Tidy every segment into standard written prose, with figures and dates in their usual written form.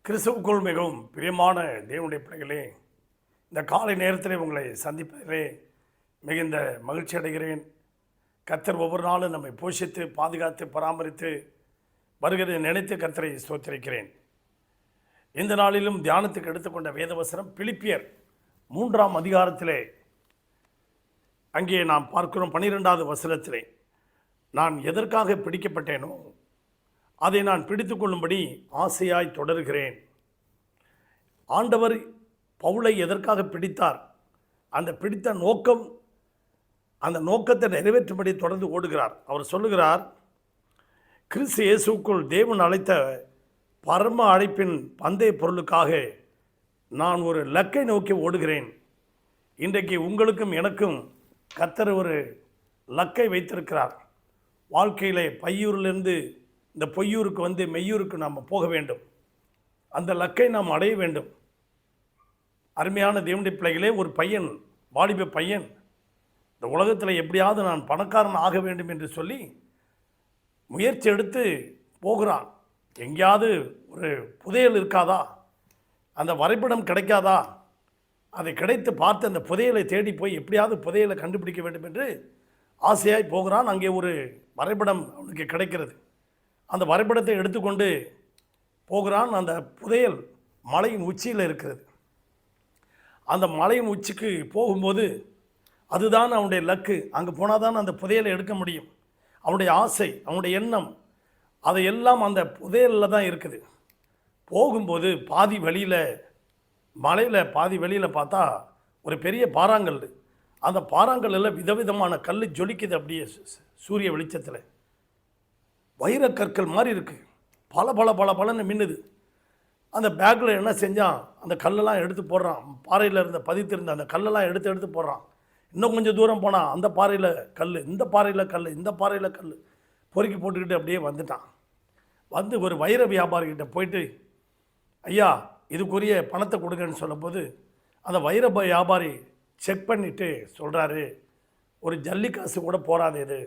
கிறிஸ்துவுக்குள் மிகவும் பிரியமான தேவனுடைய பிள்ளைகளே, இந்த காலை நேரத்தில் உங்களை சந்திப்பதிலே மிகுந்த மகிழ்ச்சி அடைகிறேன். கர்த்தர் ஒவ்வொரு நாளும் நம்மை போஷித்து பாதுகாத்து பராமரித்து வருகிறதை நினைத்து கர்த்தரை ஸ்தோத்திரிக்கிறேன். இந்த நாளிலும் தியானத்துக்கு எடுத்துக்கொண்ட வேதவசனம் பிலிப்பியர் 3ஆம் அதிகாரத்திலே அங்கே நாம் பார்க்கிறோம். 12வது வசனத்திலே, நான் எதற்காக பிடிக்கப்பட்டேனோ அதை நான் பிடித்து கொள்ளும்படி ஆசையாய் தொடர்கிறேன். ஆண்டவர் பவுலை எதற்காக பிடித்தார்? அந்த பிடித்த நோக்கம், அந்த நோக்கத்தை நிறைவேற்றும்படி தொடர்ந்து ஓடுகிறார். அவர் சொல்லுகிறார், கிறிஸ்து இயேசுக்குள் தேவன் அழைத்த பரம அழைப்பின் பந்தய பொருளுக்காக நான் ஒரு லக்கை நோக்கி ஓடுகிறேன். இன்றைக்கு உங்களுக்கும் எனக்கும் கர்த்தர் ஒரு லக்கை வைத்திருக்கிறார். வாழ்க்கையில் பையூரிலிருந்து இந்த பொய்யூருக்கு வந்து மெய்யூருக்கு நாம் போக வேண்டும். அந்த லக்கை நாம் அடைய வேண்டும். அருமையான தேவனுடைய பிள்ளைகளே, ஒரு பையன், வாலிப பையன், இந்த உலகத்தில் எப்படியாவது நான் பணக்காரன் ஆக வேண்டும் என்று சொல்லி முயற்சி எடுத்து போகிறான். எங்கேயாவது ஒரு புதையல் இருக்காதா, அந்த வரைபடம் கிடைக்காதா, அதை கிடைத்து பார்த்து அந்த புதையலை தேடி போய் எப்படியாவது புதையலை கண்டுபிடிக்க வேண்டும் என்று ஆசையாய் போகிறான். அங்கே ஒரு வரைபடம் அவனுக்கு கிடைக்கிறது. அந்த வரைபடத்தை எடுத்துக்கொண்டு போகிறான். அந்த புதையல் மலையின் உச்சியில் இருக்கிறது. அந்த மலையின் உச்சிக்கு போகும்போது அதுதான் அவனுடைய லக்கு. அங்கே போனால் தான் அந்த புதையலை எடுக்க முடியும். அவனுடைய ஆசை, அவனுடைய எண்ணம், அதையெல்லாம் அந்த புதையலில் தான் இருக்குது. போகும்போது பாதி வழியில், மலையில் பாதி வெளியில் பார்த்தா ஒரு பெரிய பாறாங்கல். அந்த பாறாங்கல்லில் விதவிதமான கல் ஜொலிக்குது. அப்படியே சூரிய வெளிச்சத்தில் வைரக்கற்கள் மாதிரி இருக்குது. பல மின்னுது. அந்த பேக்கில் என்ன செஞ்சான், அந்த கல்லெல்லாம் எடுத்து போடுறான். பாறையில் இருந்த பதித்திருந்த அந்த கல்லெல்லாம் எடுத்து போடுறான். இன்னும் கொஞ்சம் தூரம் போனால் அந்த பாறையில் கல், இந்த பாறையில் கல், இந்த பாறையில் கல் பொறுக்கி போட்டுக்கிட்டு அப்படியே வந்துட்டான். வந்து ஒரு வைர வியாபாரிகிட்ட போயிட்டு, ஐயா இதுக்குரிய பணத்தை கொடுங்கன்னு சொல்லும்போது அந்த வைர வியாபாரி செக் பண்ணிவிட்டு சொல்கிறாரு, ஒரு ஜல்லிக்காசு கூட போகாது, இது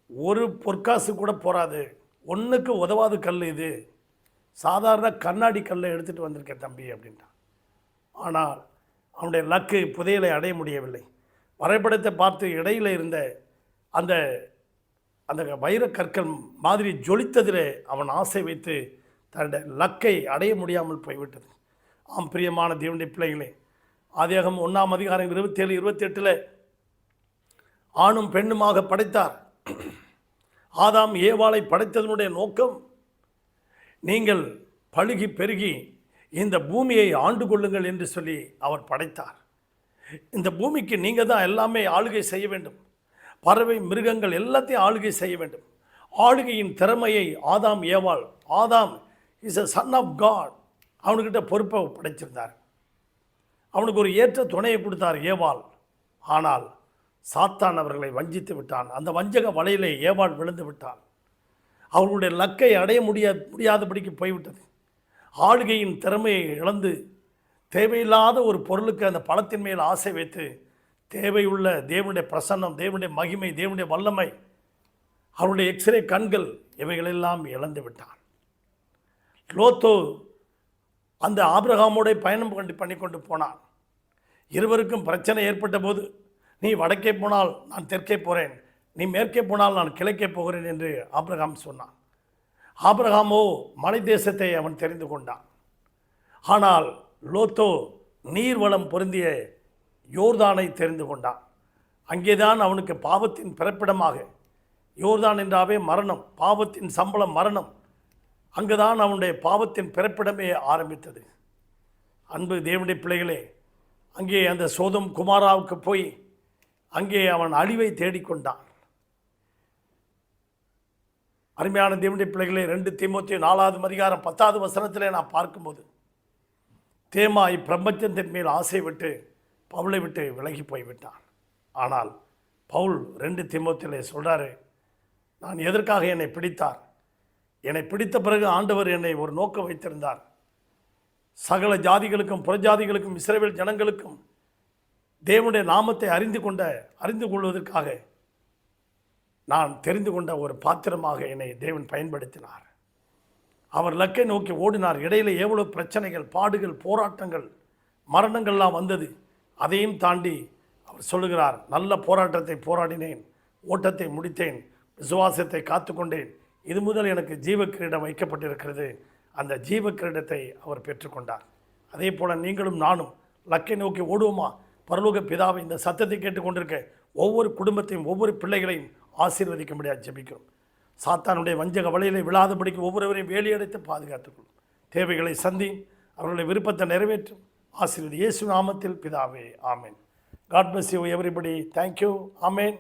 ஒரு பொற்காசு கூட போகாது, ஒன்றுக்கு உதவாது கல், இது சாதாரண கண்ணாடி கல்லை எடுத்துகிட்டு வந்திருக்கேன் தம்பி அப்படின்ட்டான். ஆனால் அவனுடைய லக்கு புதையலை அடைய முடியவில்லை. வரைபடத்தை பார்த்து இடையில் இருந்த அந்த அந்த வைர கற்கள் மாதிரி ஜொலித்ததில் அவன் ஆசை வைத்து தன்னுடைய லக்கை அடைய முடியாமல் போய்விட்டது. ஆம் பிரியமான தேவனுடைய பிள்ளைகளே, ஆதியாகமம் 1ஆம் அதிகாரம் 27, 28 ஆணும் பெண்ணுமாக படைத்தார். ஆதாம் ஏவாளை படைத்ததனுடைய நோக்கம், நீங்கள் பழுகி பெருகி இந்த பூமியை ஆண்டு கொள்ளுங்கள் என்று சொல்லி அவர் படைத்தார். இந்த பூமிக்கு நீங்கள் தான் எல்லாமே ஆளுகை செய்ய வேண்டும். பறவை, மிருகங்கள் எல்லாத்தையும் ஆளுகை செய்ய வேண்டும். ஆளுகையின் திறமையை ஆதாம் ஏவாள், Adam is a son of God, அவனுக்கிட்ட பொறுப்பை படைச்சிருந்தார். அவனுக்கு ஒரு ஏற்ற துணையை கொடுத்தார் ஏவாள். ஆனால் சாத்தான் அவர்களை வஞ்சித்து விட்டான். அந்த வஞ்சக வலையிலே ஏவாள் விழுந்து விட்டான். அவர்களுடைய லக்கை அடைய முடியாதபடிக்கு போய்விட்டது. ஆளுகையின் திறமையை இழந்து தேவையில்லாத ஒரு பொருளுக்கு, அந்த பழத்தின் மேல் ஆசை வைத்து தேவையுள்ள தேவனுடைய பிரசன்னம், தேவனுடைய மகிமை, தேவனுடைய வல்லமை, அவருடைய எக்ஸ்ரே கண்கள், இவைகளெல்லாம் இழந்து விட்டான். லோத்து அந்த ஆபிரகாமோட பயணம் பண்ணி கொண்டு போனான். இருவருக்கும் பிரச்சனை ஏற்பட்ட போது, நீ வடக்கே போனால் நான் தெற்கே போகிறேன், நீ மேற்கே போனால் நான் கிழக்கே போகிறேன் என்று ஆபிரகாம் சொன்னான். ஆபிரகாமோ மலை தேசத்தை அவன் தெரிந்து கொண்டான். ஆனால் லோத்தோ நீர்வளம் பொருந்திய யோர்தானை தெரிந்து கொண்டான். அங்கேதான் அவனுக்கு பாவத்தின் பிறப்பிடமாக, யோர்தான் என்றாவே மரணம், பாவத்தின் சம்பளம் மரணம், அங்குதான் அவனுடைய பாவத்தின் பிறப்பிடமே ஆரம்பித்தது. அன்பு தேவனுடைய பிள்ளைகளே, அங்கே அந்த சோதம் குமாராவுக்கு போய் அங்கே அவன் அழிவை தேடிக்கொண்டான். அருமையான தேவனுடைய பிள்ளைகளே, 2 தீமோத்தேயு 4ஆம் அதிகாரம் 10வது வசனத்திலே நான் பார்க்கும்போது, தேமா இப்பிரபஞ்சத்தின் மேல் ஆசை விட்டு பவுலை விட்டு விலகி போய்விட்டான். ஆனால் பவுல் 2 தீமோத்தேயுவிலே சொல்கிறாரு, நான் எதற்காக என்னை பிடித்தார்? என்னை பிடித்த பிறகு ஆண்டவர் என்னை ஒரு நோக்கம் வைத்திருந்தார். சகல ஜாதிகளுக்கும் புறஜாதிகளுக்கும் இஸ்ரவேல் ஜனங்களுக்கும் தேவனுடைய நாமத்தை அறிந்து கொள்வதற்காக நான் தெரிந்து கொண்ட ஒரு பாத்திரமாக என்னை தேவன் பயன்படுத்தினார். அவர் லக்கை நோக்கி ஓடினார். இடையில எவ்வளோ பிரச்சனைகள், பாடுகள், போராட்டங்கள், மரணங்கள்லாம் வந்தது. அதையும் தாண்டி அவர் சொல்லுகிறார், நல்ல போராட்டத்தை போராடினேன், ஓட்டத்தை முடித்தேன், விசுவாசத்தை காத்துக்கொண்டேன், இது முதல் எனக்கு ஜீவ கிரீடம் வைக்கப்பட்டிருக்கிறது. அந்த ஜீவ கிரீடத்தை அவர் பெற்றுக்கொண்டார். அதே போல் நீங்களும் நானும் லக்கை நோக்கி ஓடுவோமா? பரலோக பிதாவை இந்த சத்தத்தை கேட்டுக்கொண்டிருக்க ஒவ்வொரு குடும்பத்தையும் ஒவ்வொரு பிள்ளைகளையும் ஆசீர்வதிக்க முடியாது ஜெபிக்கிறோம். சாத்தானுடைய வஞ்சக வலையிலே விழாதபடிக்கு ஒவ்வொருவரையும் வேலியடைத்து பாதுகாத்துக்கொள்ளும். தேவைகளை சந்தி, அவர்களுடைய விருப்பத்தை நிறைவேற்றும். ஆசீர்வதி இயேசு நாமத்தில் பிதாவே, ஆமேன். God bless you everybody. Thank you. Amen.